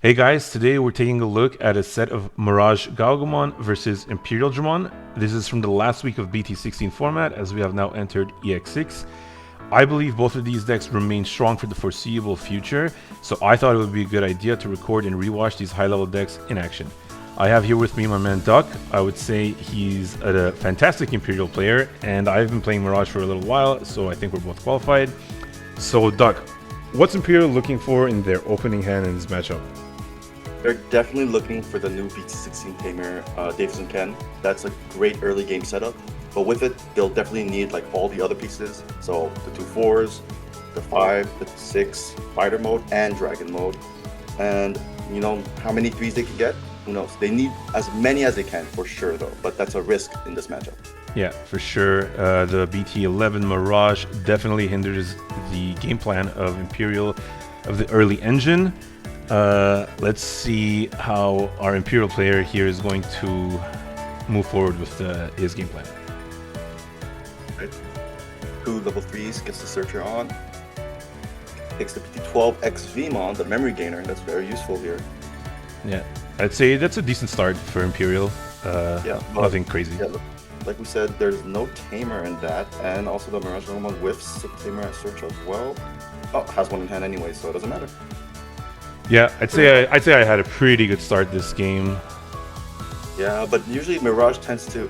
Hey guys, today we're taking a look at a set of MirageGaogamon versus Imperialdramon. This is from the last week of BT16 format, as we have now entered EX6. I believe both of these decks remain strong for the foreseeable future, so I thought it would be a good idea to record and rewatch these high-level decks in action. I have here with me my man Duck. I would say he's a fantastic Imperial player, and I've been playing Mirage for a little while, so I think we're both qualified. So Duck, what's Imperial looking for in their opening hand in this matchup? They're definitely looking for the new BT16 Tamer, Davis & Ken. That's a great early game setup, but with it, they'll definitely need like all the other pieces. So the 2 4s, the 5, the 6, fighter mode, and dragon mode. And you know how many 3s they can get? Who knows? They need as many as they can for sure though, but that's a risk in this matchup. Yeah, for sure. The BT11 Mirage definitely hinders the game plan of Imperial, of the early engine. Let's see how our Imperial player here is going to move forward with his game plan. Right. 2 level 3s, gets the Searcher on. Takes the BT12 XVmon, the memory gainer, that's very useful here. Yeah, I'd say that's a decent start for Imperial. Yeah, nothing crazy. Yeah, like we said, there's no Tamer in that, and also the MirageGaogamon whiffs the Tamer at Search as well. Oh, has one in hand anyway, so it doesn't matter. Yeah, I'd say I had a pretty good start this game. Yeah, but usually Mirage tends to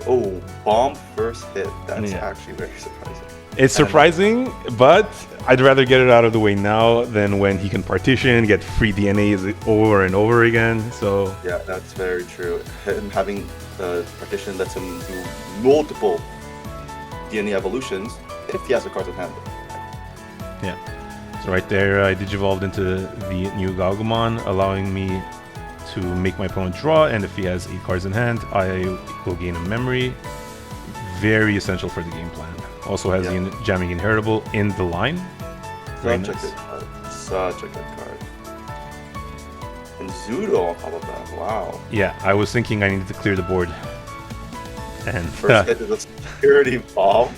bomb first hit. That's actually very surprising. It's surprising, but I'd rather get it out of the way now than when he can partition, get free DNAs over and over again. So yeah, that's very true. Him having the partition lets him do multiple DNA evolutions if he has the cards in hand. Yeah. So right there, I digivolved into the new Gaogamon, allowing me to make my opponent draw, and if he has 8 cards in hand, I will gain a memory. Very essential for the game plan. Also has the jamming inheritable in the line. Such a good card. Such a good card. And Zudo on top of that. Wow. Yeah, I was thinking I needed to clear the board. And first hit to the security bomb.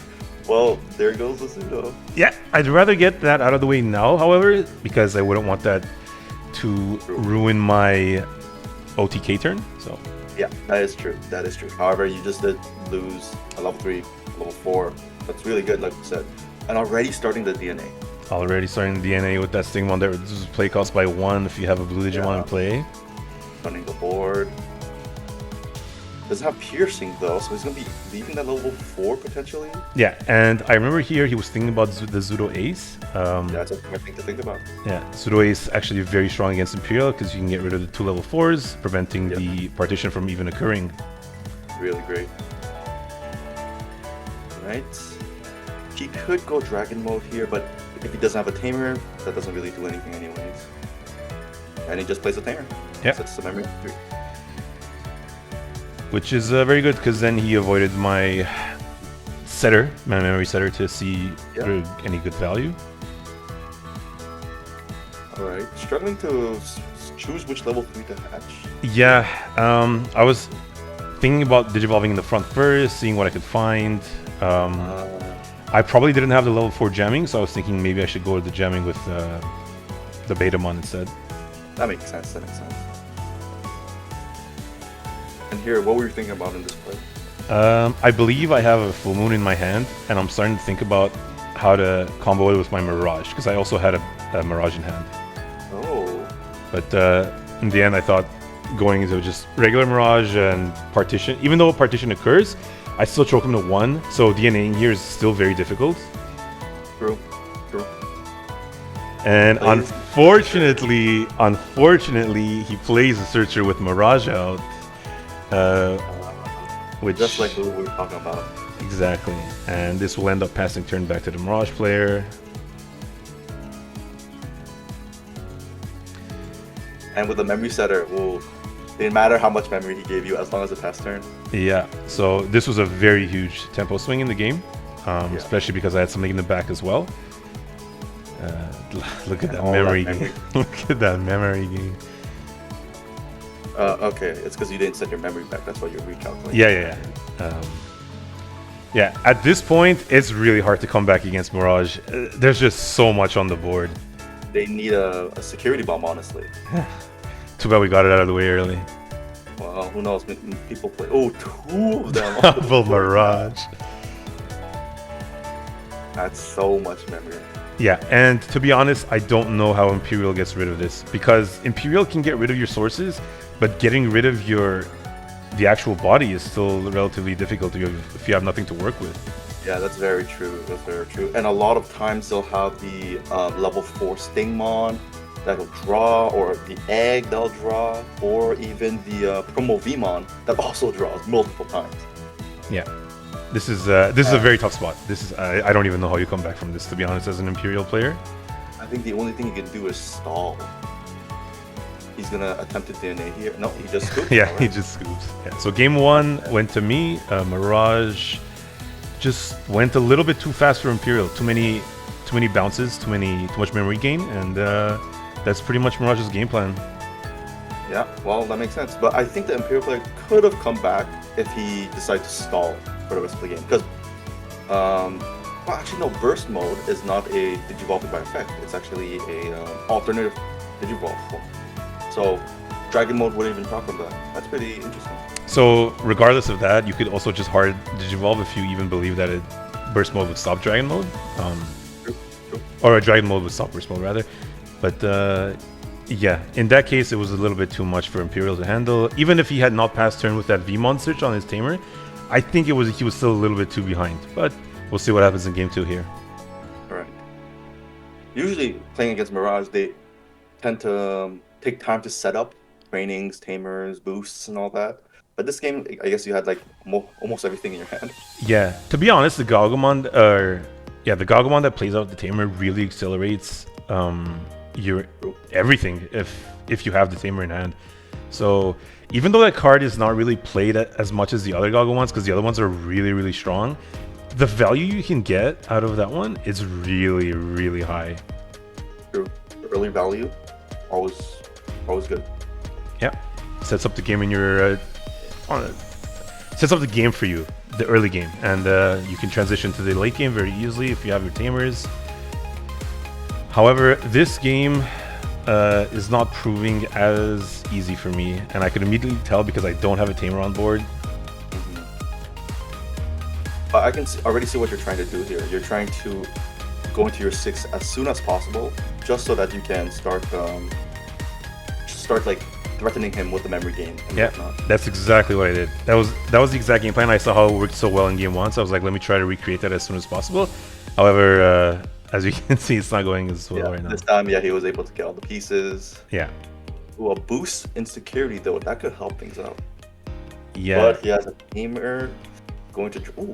Well, there goes the Zudo. Yeah, I'd rather get that out of the way now, however, because I wouldn't want that to ruin my OTK turn. So yeah, that is true. That is true. However, you just did lose a level 3, level 4. That's really good, like we said. And already starting the DNA. Already starting the DNA with that Stingmon that reduces play cost by 1 if you have a blue Digimon in play. Running the board. Doesn't have piercing though, so he's gonna be leaving that level 4 potentially. Yeah, and I remember here he was thinking about the Zudo Ace. Yeah, that's a good thing to think about. Yeah, Zudo Ace actually very strong against Imperial because you can get rid of the 2 level 4s, preventing the partition from even occurring. Really great. Right. He could go Dragon mode here, but if he doesn't have a Tamer, that doesn't really do anything anyways. And he just plays a Tamer. Yeah. Sets the memory 3. Which is very good because then he avoided my setter, my memory setter, to see any good value. Alright, struggling to choose which level 3 to hatch. Yeah, I was thinking about digivolving in the front first, seeing what I could find. I probably didn't have the level 4 jamming, so I was thinking maybe I should go to the jamming with the Betamon instead. That makes sense, that makes sense. And here, what were you thinking about in this play? I believe I have a Full Moon in my hand, and I'm starting to think about how to combo it with my Mirage, because I also had a Mirage in hand. Oh. But in the end, I thought going into just regular Mirage and partition, even though partition occurs, I still choke him to 1, so DNAing here is still very difficult. True, true. And unfortunately, he plays a Searcher with Mirage out. Which just like what we were talking about. Exactly. And this will end up passing turn back to the Mirage player. And with the memory setter, didn't matter how much memory he gave you as long as it passed turn. Yeah, so this was a very huge tempo swing in the game, especially because I had something in the back as well. Look at that memory game. Look at that memory game. Okay, it's because you didn't send your memory back. That's why you're recalculating. Yeah, at this point, it's really hard to come back against Mirage. There's just so much on the board. They need a security bomb, honestly. Too bad we got it out of the way early. Well, who knows? People play. Oh, 2 of them. Full Mirage. That's so much memory. Yeah, and to be honest, I don't know how Imperial gets rid of this, because Imperial can get rid of your sources, but getting rid of the actual body is still relatively difficult if you have nothing to work with. Yeah, that's very true. That's very true. And a lot of times they'll have the level 4 Stingmon that'll draw, or the egg that'll draw, or even the Promo Vmon that also draws multiple times. Yeah, this is a very tough spot. This is I don't even know how you come back from this, to be honest, as an Imperial player. I think the only thing he can do is stall. He's gonna attempt to DNA here. No, he just scoops. Yeah, he just scoops. Yeah. So game 1 went to me. Mirage just went a little bit too fast for Imperial. Too many bounces, too much memory gain, and that's pretty much Mirage's game plan. Yeah, well, that makes sense. But I think the Imperial player could have come back if he decided to stall for the rest of the game. Because, well, actually, no, Burst Mode is not a Digivolve by effect. It's actually a alternative Digivolve form. So, Dragon Mode wouldn't even talk about that. That's pretty interesting. So, regardless of that, you could also just hard Digivolve if you even believe that Burst Mode would stop Dragon Mode. True. Or a Dragon Mode would stop Burst Mode, rather. But, yeah, in that case, it was a little bit too much for Imperial to handle. Even if he had not passed turn with that Vmon search on his Tamer, I think he was still a little bit too behind. But we'll see what happens in game 2 here. All right. Usually, playing against Mirage, they tend to take time to set up trainings, tamers, boosts, and all that. But this game, I guess you had like almost everything in your hand. Yeah, to be honest, the Gaogamon that plays out the tamer really accelerates your everything if you have the tamer in hand. So even though that card is not really played as much as the other Gaogamons, because the other ones are really strong, the value you can get out of that one is really high. True. Early value, always good. Yeah, sets up the game in your sets up the game for you, the early game, and you can transition to the late game very easily if you have your tamers. However, this game is not proving as easy for me, and I could immediately tell because I don't have a tamer on board. But I can already see what you're trying to do here. You're trying to go into your 6 as soon as possible, just so that you can start like threatening him with the memory gain. And whatnot. That's exactly what I did. That was the exact game plan. I saw how it worked so well in game 1, so I was like, let me try to recreate that as soon as possible. However, as you can see, it's not going as well right now. This time, he was able to get all the pieces. Yeah. Ooh, a boost in security, though, that could help things out. Yeah. But he has a tamer going to... Ooh,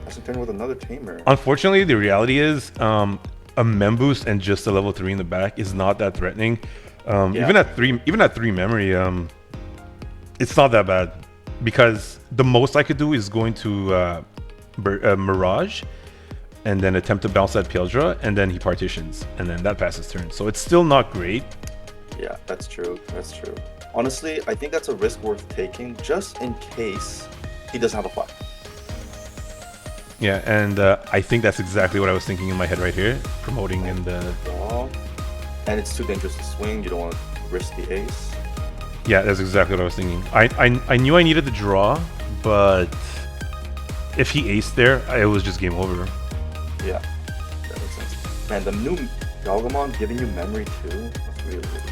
has to turn with another tamer. Unfortunately, the reality is a mem boost and just a level 3 in the back is not that threatening. Even at three memory, it's not that bad, because the most I could do is going to Mirage and then attempt to bounce that Pildra, and then he partitions, and then that passes turn. So it's still not great. Yeah, that's true. Honestly, I think that's a risk worth taking, just in case he doesn't have a 5. Yeah, and I think that's exactly what I was thinking in my head right here, promoting and and it's too dangerous to swing. You don't want to risk the ace. Yeah, that's exactly what I was thinking. I knew I needed the draw, but if he aced there, it was just game over. Yeah, that makes sense. Man, the new Gaogamon giving you memory too, that's really good.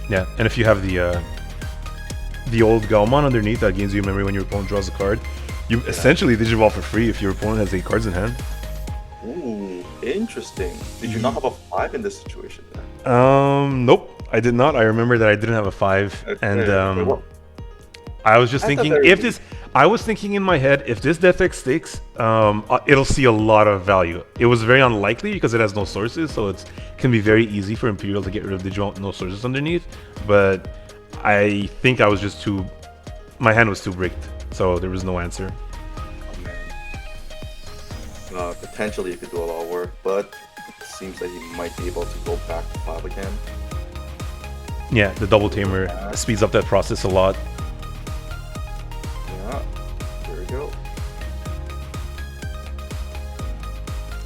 Yeah, and if you have the old Gaomon underneath, that gains you memory when your opponent draws a card. You essentially Digivolve for free if your opponent has 8 cards in hand. Ooh, interesting. Did you not have a 5 in this situation then? Nope, I did not. I remember that I didn't have a 5, okay. And I was just thinking I was thinking in my head, if this Death X sticks, it'll see a lot of value. It was very unlikely because it has no sources, so it can be very easy for Imperial to get rid of Digimon with no sources underneath. But I think I was just my hand was too bricked, so there was no answer. Potentially you could do a lot of work, but it seems that he might be able to go back to 5 again. Yeah, the double tamer speeds up that process a lot. Yeah, there we go.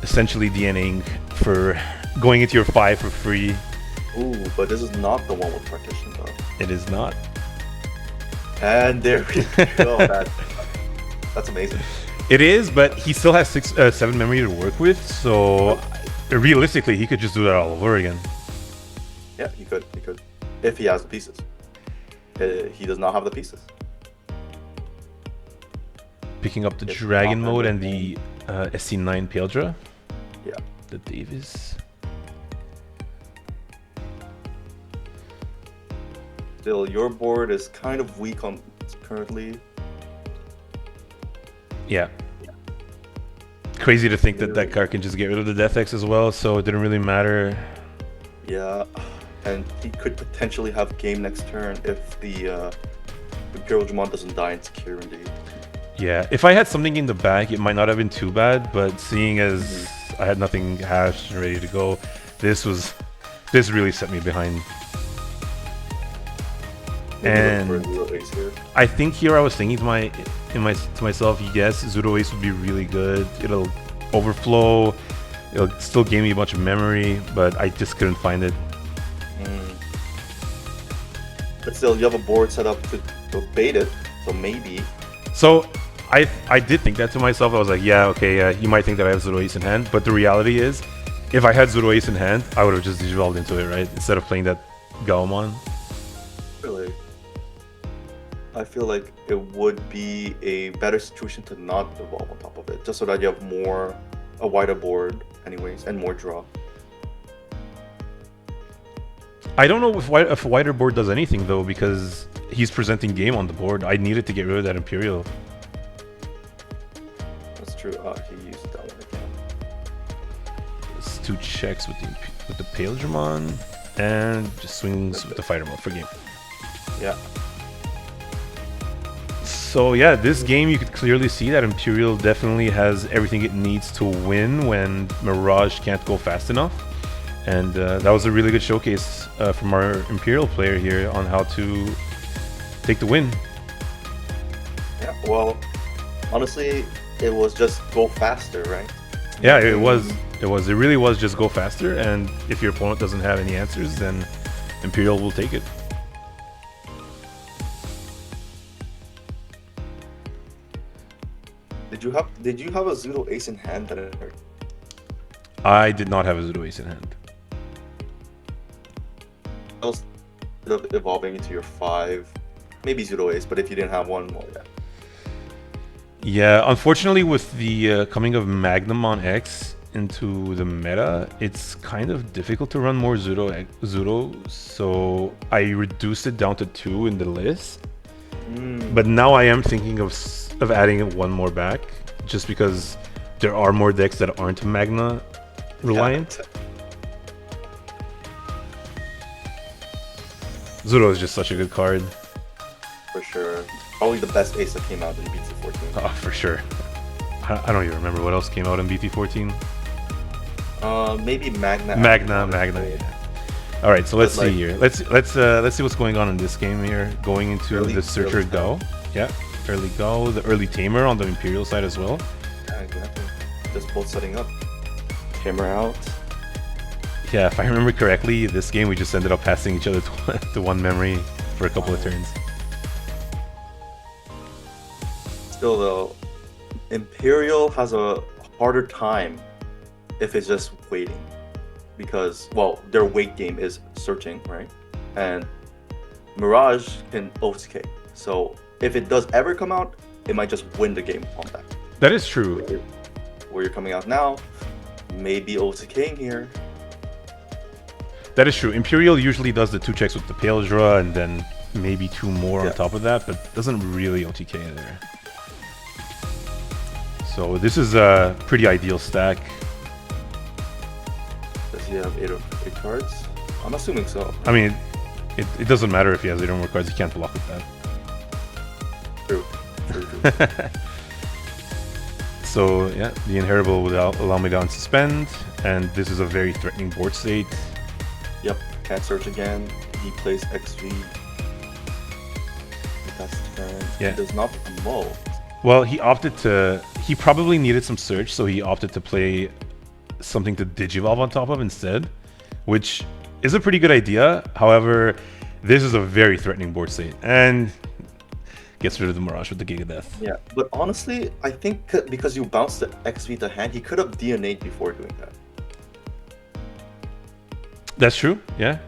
Essentially DNAing for going into your 5 for free Ooh, but this is not the one with partition though. It is not. And there we go. That's amazing. It is, but he still has 7 memory to work with, so realistically, he could just do that all over again. Yeah, he could. He could, if he has the pieces. He does not have the pieces. Picking up the Dragon mode and the SC9 Peldra. Yeah. The Davis. Still, your board is kind of weak on currently. Yeah. Crazy to think that that card can just get rid of the Death X as well, so it didn't really matter. Yeah, and he could potentially have game next turn if the Imperialdramon doesn't die in Security. Yeah, if I had something in the back, it might not have been too bad, but seeing as I had nothing hashed and ready to go, this really set me behind. And I think here I was thinking to myself, yes, Zudo Ace would be really good. It'll overflow. It'll still give me a bunch of memory, but I just couldn't find it. But still, you have a board set up to bait it, so maybe. So I did think that to myself. I was like, yeah, okay, you might think that I have Zudo Ace in hand, but the reality is, if I had Zudo Ace in hand, I would have just digivolved into it, right? Instead of playing that Gaomon. Really? I feel like it would be a better situation to not evolve on top of it, just so that you have a wider board anyways, and more draw. I don't know if a wider board does anything though, because he's presenting game on the board. I needed to get rid of that Imperial. That's true. He used that one again. It's 2 checks with the Imperialdramon, and just swings with the fighter mode for game. Yeah. So yeah, this game you could clearly see that Imperial definitely has everything it needs to win when Mirage can't go fast enough. And that was a really good showcase from our Imperial player here on how to take the win. Yeah, well, honestly, it was just go faster, right? Yeah, it was. It really was just go faster, and if your opponent doesn't have any answers, then Imperial will take it. Did you have a Zudo Ace in hand that hurt? I did not have a Zudo Ace in hand. Else evolving into your 5, maybe Zudo Ace, but if you didn't have one, well, yeah. Yeah, unfortunately, with the coming of Magnamon X into the meta, it's kind of difficult to run more Zudo, so I reduced it down to 2 in the list. But now I am thinking of adding one more back, just because there are more decks that aren't Magna reliant. Yeah. Zudo is just such a good card. For sure. Probably the best ace that came out in BT14. Oh, for sure. I don't even remember what else came out in BT14. Maybe Magna. Magna. Yeah. All right, so let's see here. Let's see what's going on in this game here. Going into the Searcher Go. Yeah, early Go, the early Tamer on the Imperial side as well. Yeah, exactly. Just both setting up. Tamer out. Yeah, if I remember correctly, this game we just ended up passing each other to 1 memory for a couple of turns. Still though, Imperial has a harder time if it's just waiting. Because, well, their wait game is searching, right? And Mirage can OTK. So if it does ever come out, it might just win the game on that. That is true. Where you're coming out now, maybe OTKing here. That is true. Imperial usually does the 2 checks with the Peldra and then maybe 2 more on top of that, but doesn't really OTK there. So this is a pretty ideal stack. Does he have 8 cards? I'm assuming so. I mean, it doesn't matter if he has 8 or more cards, he can't block with that. True. So yeah, the Inheritable would allow me to unsuspend, and this is a very threatening board state. Yep, can't search again. He plays XV. That's the turn. Yeah. He does not mull. Well, he probably needed some search, so he opted to play something to Digivolve on top of instead, which is a pretty good idea. However, this is a very threatening board state, and gets rid of the Mirage with the Giga Death. Yeah, but honestly, I think because you bounced the XV to hand, he could have DNA'd before doing that. That's true. Yeah.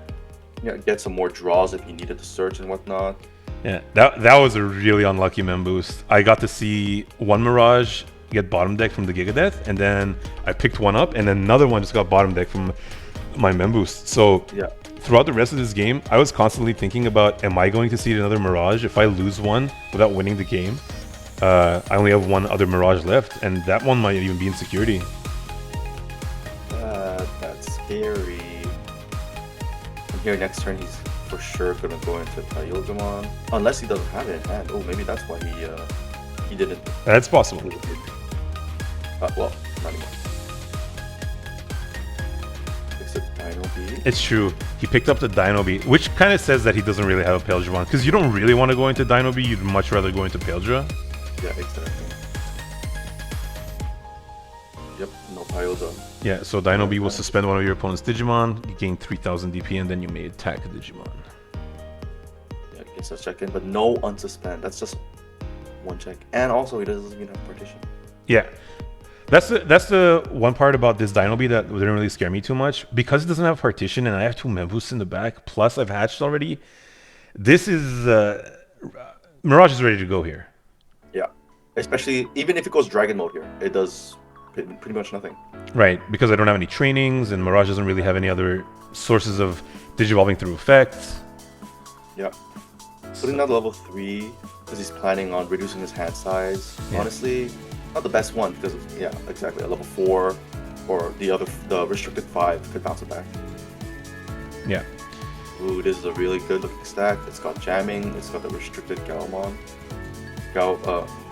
Yeah, get some more draws if he needed to search and whatnot. Yeah, that was a really unlucky mem boost. I got to see one Mirage get bottom deck from the Giga Death, and then I picked one up, and then another one just got bottom deck from my mem boost. So Yeah. throughout the rest of this game, I was constantly thinking about, am I going to see another Mirage? If I lose one without winning the game, I only have one other Mirage left, and that one might even be in security. That's scary. And here next turn, he's for sure gonna go into TCG, unless he doesn't have it in hand. Oh, maybe that's why he didn't. That's possible. Well, not anymore. It's a Dino B. It's true. He picked up the Dino B, which kind of says that he doesn't really have a Paildramon, because you don't really want to go into Dino B. You'd much rather go into Paildra. Yeah, exactly. Yep, no Pyodon. Yeah, so Dino B will suspend one of your opponent's Digimon, you gain 3000 DP, and then you may attack a Digimon. Yeah, gets a check in, but no unsuspend. That's just one check. And also, he doesn't even have partition. Yeah. That's the one part about this Dino B that didn't really scare me too much. Because it doesn't have partition and I have two Memboosts in the back, plus I've hatched already, this is... Mirage is ready to go here. Yeah. Especially, even if it goes Dragon Mode here, it does pretty much nothing. Right, because I don't have any trainings, and Mirage doesn't really have any other sources of Digivolving through effects. Yeah. Putting down level 3, because he's planning on reducing his hand size. Yeah. Honestly, not the best one, because, yeah, exactly. A level 4, or the restricted 5 could bounce it back. Yeah. Ooh, this is a really good looking stack. It's got jamming, it's got the restricted Gaomon.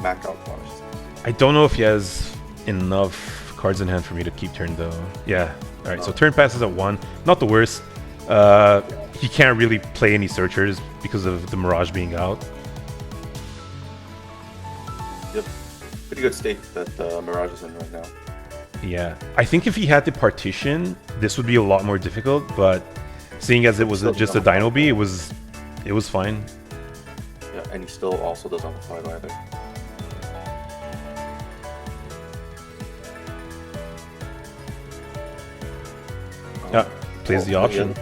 Mac out bars. I don't know if he has enough cards in hand for me to keep turn though. Yeah. Alright, so turn passes at 1. Not the worst. He can't really play any searchers because of the Mirage being out. Yep. Pretty good state that Mirage is in right now. Yeah. I think if he had the partition, this would be a lot more difficult, but seeing as it was just a Dino B, it was fine. Yeah, and he still also doesn't have a 5 either. Yeah, plays the option.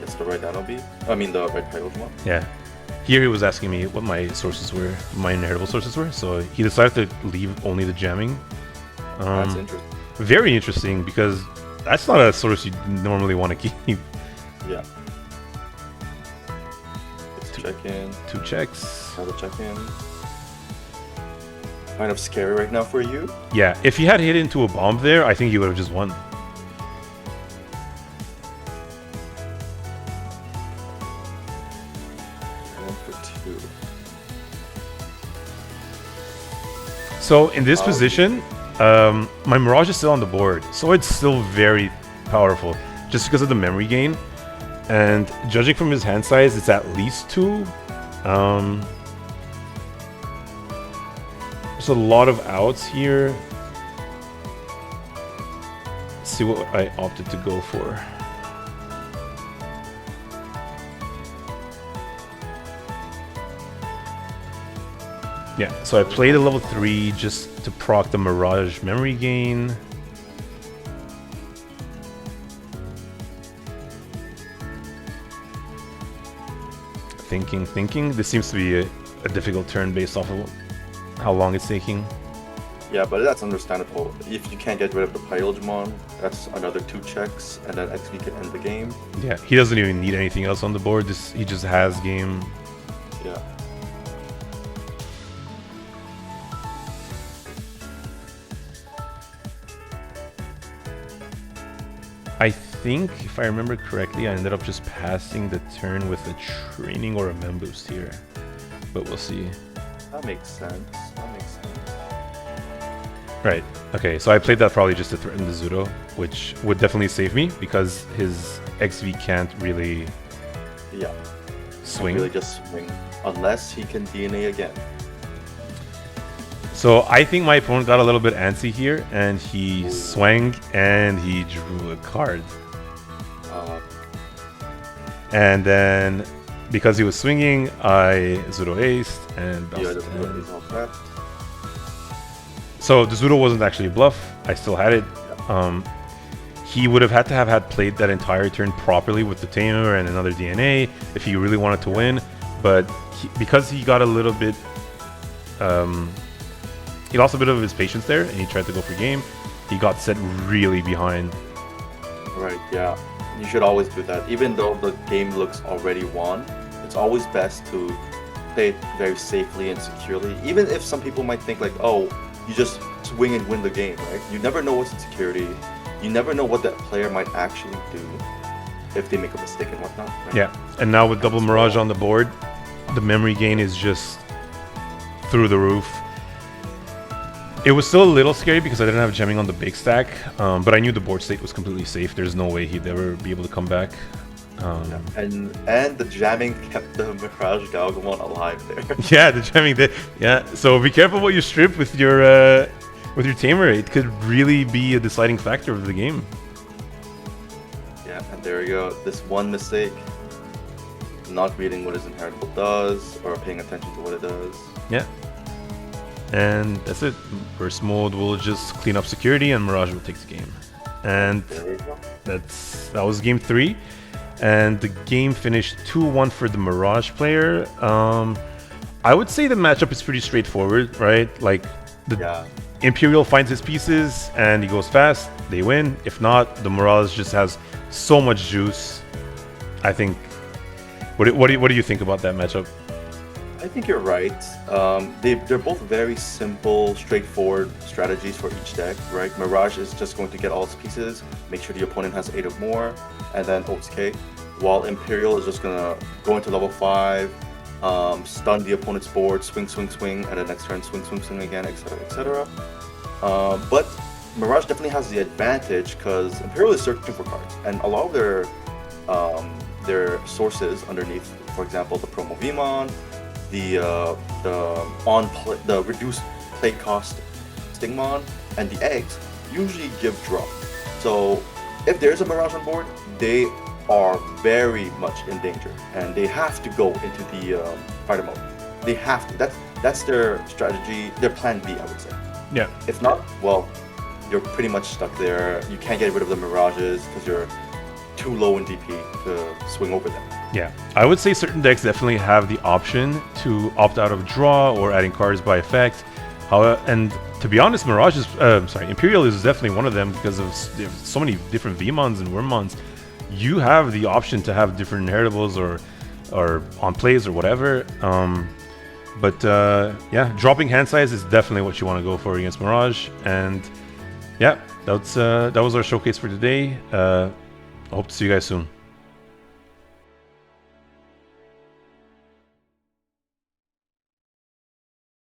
It's the right Dino B. I mean the right Pyodon. Yeah. Here he was asking me what my sources were, my inheritable sources were, so he decided to leave only the jamming. That's interesting. Very interesting, because that's not a source you normally want to keep. Yeah. Let's check in. 2 checks. Another check in. Kind of scary right now for you. Yeah, if he had hit into a bomb there, I think he would have just won. So in this position, my Mirage is still on the board, so it's still very powerful, just because of the memory gain. And judging from his hand size, it's at least 2. There's a lot of outs here. Let's see what I opted to go for. Yeah, so I played a level 3 just to proc the Mirage memory gain. Thinking. This seems to be a difficult turn based off of how long it's taking. Yeah, but that's understandable. If you can't get rid of the Pyodon, that's another 2 checks, and then XP can end the game. Yeah, he doesn't even need anything else on the board. He just has game. Yeah. I think, if I remember correctly, I ended up just passing the turn with a training or a mem boost here. But we'll see. That makes sense. Right. Okay, so I played that probably just to threaten the Zudo, which would definitely save me because his XV can't really swing. Really just swing. Unless he can DNA again. So I think my opponent got a little bit antsy here, and he swang and he drew a card. And then, because he was swinging, I Zoodle aced and Yeah, bounced that's it. is all set. So the Zoodle wasn't actually a bluff. I still had it. He would have had to have had played that entire turn properly with the Tamer and another DNA if he really wanted to win. But because he got a little bit, he lost a bit of his patience there, and he tried to go for game. He got set really behind. Right, yeah. You should always do that. Even though the game looks already won, it's always best to play it very safely and securely. Even if some people might think like, oh, you just swing and win the game, right? You never know what's in security. You never know what that player might actually do if they make a mistake and whatnot. Right? Yeah, and now with double Mirage on the board, the memory gain is just through the roof. It was still a little scary because I didn't have jamming on the big stack, but I knew the board state was completely safe. There's no way he'd ever be able to come back. And the jamming kept the MirageGaogamon alive there. Yeah, the jamming did. Yeah, so be careful what you strip with your Tamer. It could really be a deciding factor of the game. Yeah, and there we go. This one mistake, not reading what his inheritable does or paying attention to what it does. Yeah. And that's it. Burst mode will just clean up security and Mirage will take the game. And There we go. that was game 3. And the game finished 2-1 for the Mirage player. I would say the matchup is pretty straightforward, right? Like the Imperial finds his pieces and he goes fast, they win. If not, the Mirage just has so much juice. I think. What do you think about that matchup? I think you're right. They're both very simple, straightforward strategies for each deck, right? Mirage is just going to get all its pieces, make sure the opponent has 8 or more, and then OTK. While Imperial is just gonna go into level 5, stun the opponent's board, swing, and then next turn swing again, etc., etc. But Mirage definitely has the advantage because Imperial is searching for cards, and a lot of their sources underneath, for example, the promo Vmon, the reduced play cost Stingmon, and the eggs usually give draw. So if there's a Mirage on board, they are very much in danger, and they have to go into the fighter mode. They have to. That's their strategy, their plan B, I would say. Yeah. If not, well, you're pretty much stuck there. You can't get rid of the Mirages because you're too low in DP to swing over them. Yeah, I would say certain decks definitely have the option to opt out of draw or adding cards by effect. And to be honest, Imperial is definitely one of them because of so many different Vmons and Wormmons. You have the option to have different inheritables or on plays or whatever. Yeah, dropping hand size is definitely what you want to go for against Mirage. And yeah, that was our showcase for today. I hope to see you guys soon.